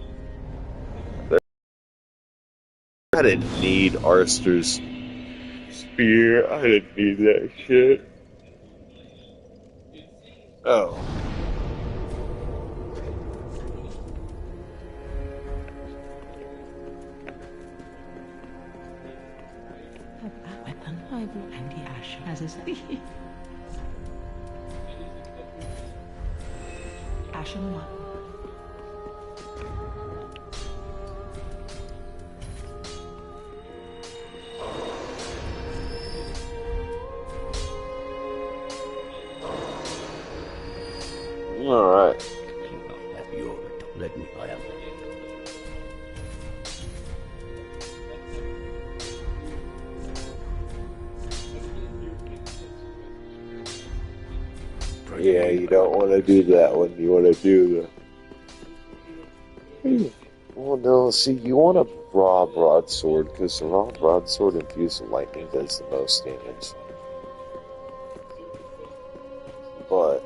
I didn't need Arster's spear. I didn't need that shit. Oh. That weapon, I will anti-ash as is Ashen one. Alright. Have your let me have it. Yeah, you don't want to do that one. You want to do the... Well, no, see, you want a raw broadsword, because the raw broadsword infused with lightning does the most damage. But...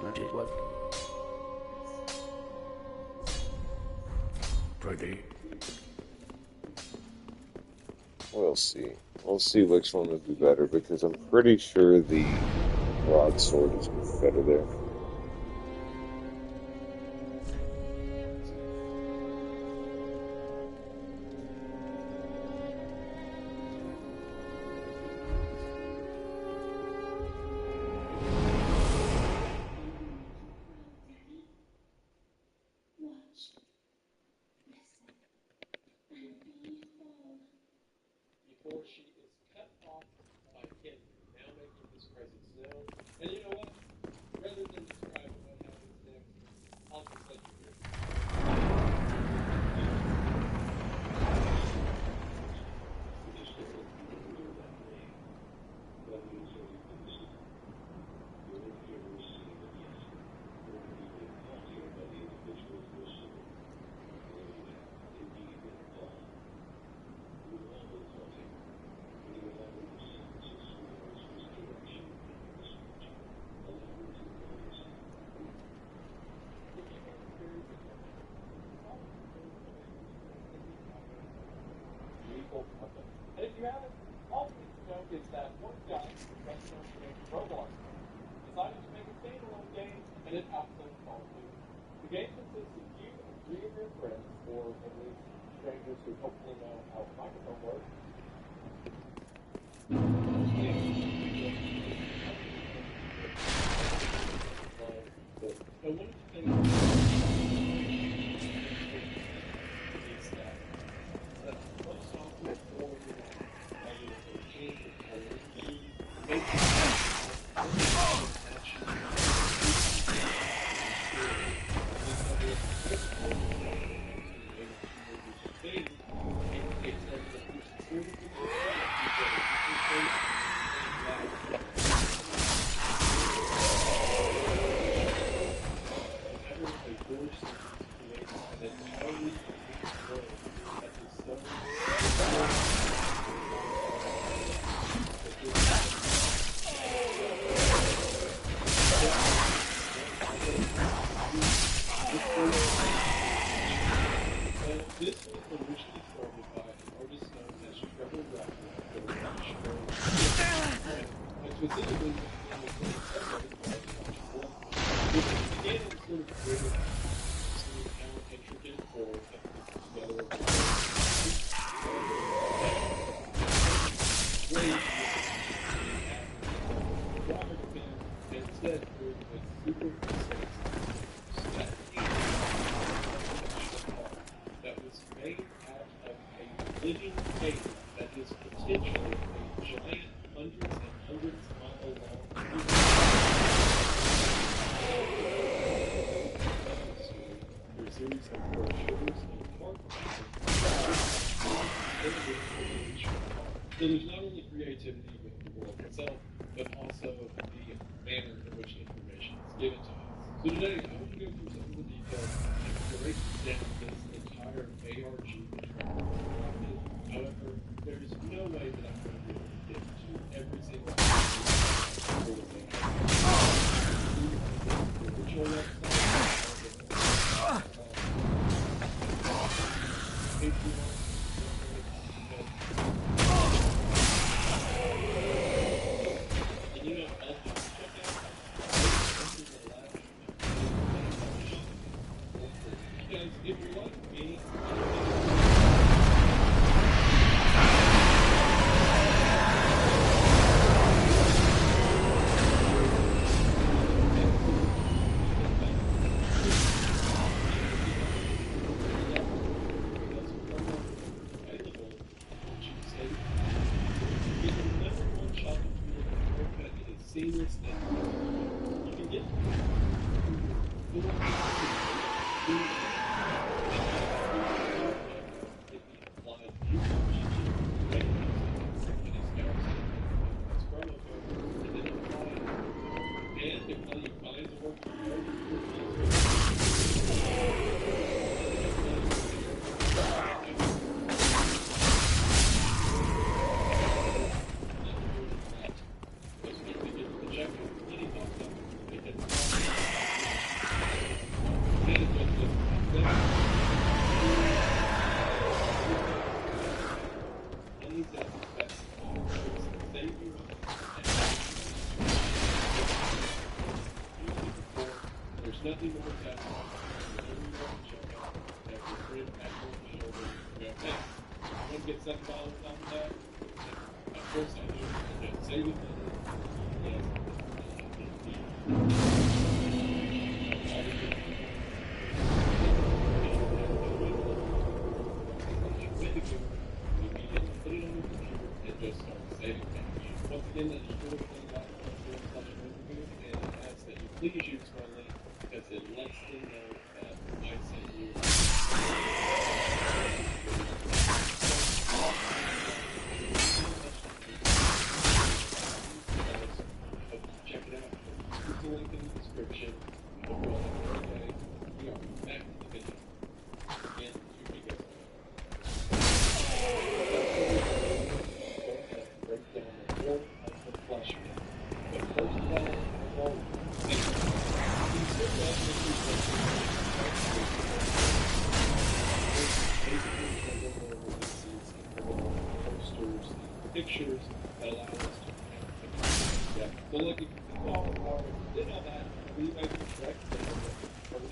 Magic what? Pretty. We'll see. We'll see which one would be better, because I'm pretty sure the broadsword is better there. Before she is cut off by him, now making his presence known. And you know what? Rather than describing what happens next, I'll just let you hear it. And if you haven't, all you need to know is that one guy, best known for making Roblox games, decided to make a standalone game, and it outsold Call of Duty. The game consists of you and 3 of your friends, or at least strangers who hopefully know how the microphone works. And one of the things is that most often before you change the color, you make This was originally started by an artist known as Trevor Rapper, and specifically in the which began as sort of creative seeing how intricate or together Robert began instead doing a super that was made out of a living cave that is potentially a giant hundreds and hundreds of mile long through a series of brochures and partnerships. So there's not only creativity with the world itself, but also the manner in which information is given to us. So today, I want to go through some of the details and break down this entire ARG trailer. However, there's no way that I'm going to be able to get to every single original and you know, I'll just check out because if you're like me, seamless and you can get there's nothing more satisfying than everyone to check out and have your friend back on the shoulder and go, hey, you want to get $7 off of that? Of course I do. And just save it money. Yes. Put it on your computer and just start saving cash. Once again, that is and it asks that you please use my link because it lets them know that I sent you. Check it out. Use the link in the description. Hope you all have a great day. We are back to the video. Again, 2 videos. Break down the form of the flesh man. But first of all, pictures that allow us to connect. So look, if you did all that, we might be correct that the first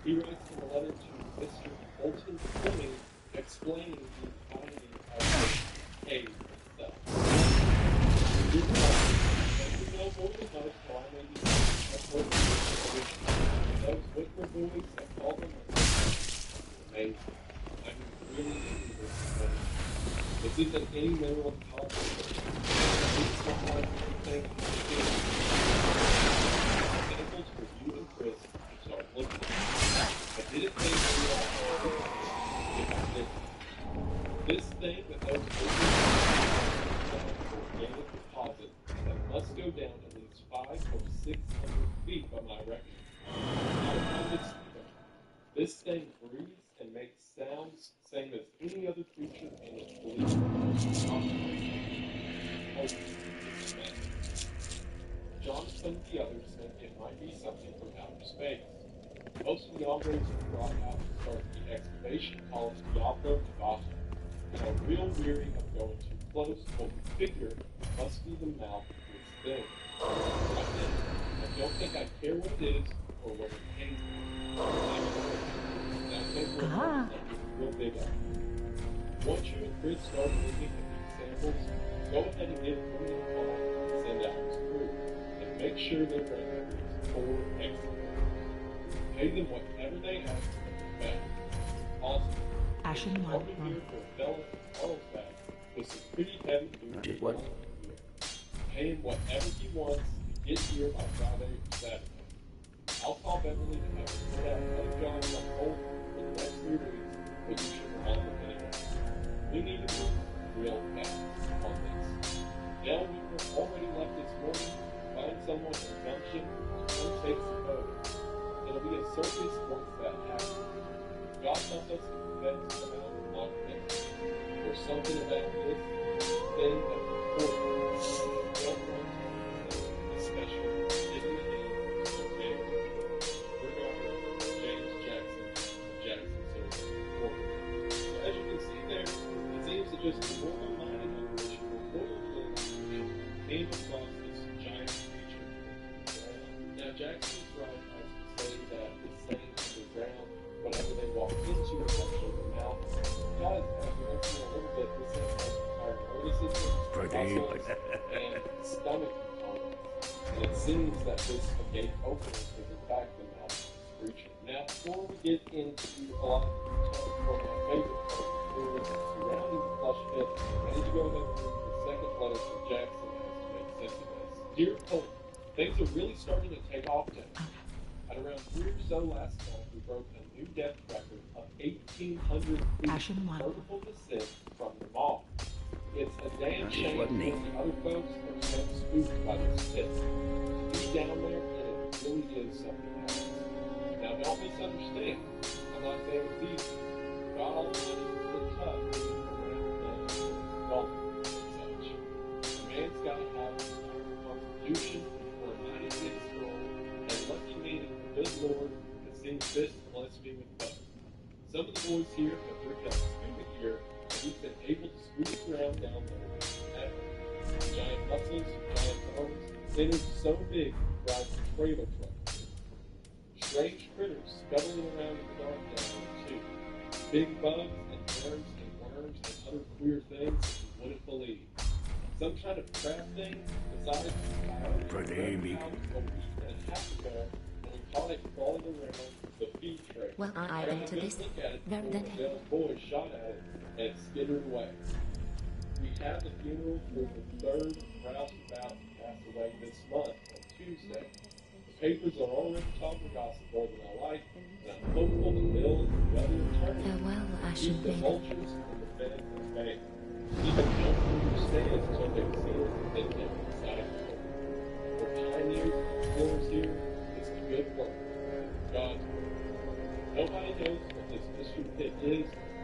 he writes in a letter to Mr. Bolton Fleming explaining the economy of the cave itself. As you know more than most, so I may be those Whitmer boys have called them amazing. I'm really into this one. This isn't any mineral college. It's not like anything samples for you and Chris to start looking at. I didn't think we were if I did. This thing that those organic deposit that must go down at least 500 or 600 feet by my record. This thing breathes and makes sounds same as any other creature and it's believed. Jonathan and the others think it might be something from outer space. Most of the hombres were brought out to start the excavation called Diablo Nevada and are real weary of going too close to what we figure must be the mouth of this thing. I don't think I care what it is or what it came from. That thing will like it's real big on. Once you and Chris start looking at these samples, go ahead and give Tony a call and send out his crew. And make sure they're ready for exit. Pay them whatever they ask for back. Awesome. Ashen I'll one. be here for a fella from Carlsbad with some pretty heavy duty Did what? gear. Pay him whatever he wants to get here by Friday or Saturday. I'll call Beverly to have her put out other jobs on hold for the next 3 weeks, but you should remind them anyway. We need to move real fast on this. Now we were already left this morning to find someone in Junction to come take some photos. It'll be a circus once that happens. God help us if the feds come out and lock things. There's something about this thing that important. Don't want to a special in the name of Mary. Regardless, James Jackson of Jackson Silver. So as you can see there, it seems to just be more mining operation came across this giant creature from the ground. Now Jackson is right as to say that it's staying underground whenever they walk into a section of the mountain. Guys, as we went through a little bit, this thing has our nervous system, muscles, and stomach components. And it seems that this gate opening is in fact the mountain creature. Now before we get into a lot of the details for my favorite part of the surrounding the plush pit, I need to go ahead and read the second letter from Jackson as to make sense of this. Dear Cole, things are really starting to take off now. At around 3 or so last month, we broke a new depth record of 1,800 feet Ashen one. vertical descent from the mall. It's a damn shame that the other folks are so spooked by this pit. To be down there, and it really is something else. Now, don't misunderstand. I'm not saying it's easy. God Almighty is the tough around golf and such. A man's got to have an iron constitution or a 96-year-old, and lucky me that the good Lord has seen fit to bless me with both. Some of the boys here have ripped up scuba gear, and we've been able to squeeze around down there without giant muscles, giant bones, things so big it drives a trailer truck. Strange critters scuttling around in the dark down there too. Big bugs and worms and other queer things that you wouldn't believe. Some kind of crab thing besides Pretty big. a week and a half ago, and we caught it crawling around the feed tray. Well, I Got a enter good this look at it very before then the boys shot at it and skittered away. We had the funeral for the third roustabout to pass away this month on Tuesday. The papers are already talking gossip more than I like, and I'm hopeful that Bill and the other attorneys Farewell, Ashen keep the maiden. vultures and the feds at bay. Even don't understand until they see it and then they decide to go. We're pioneers and explorers here. It's good work. God's work. Nobody knows what this mystery pit is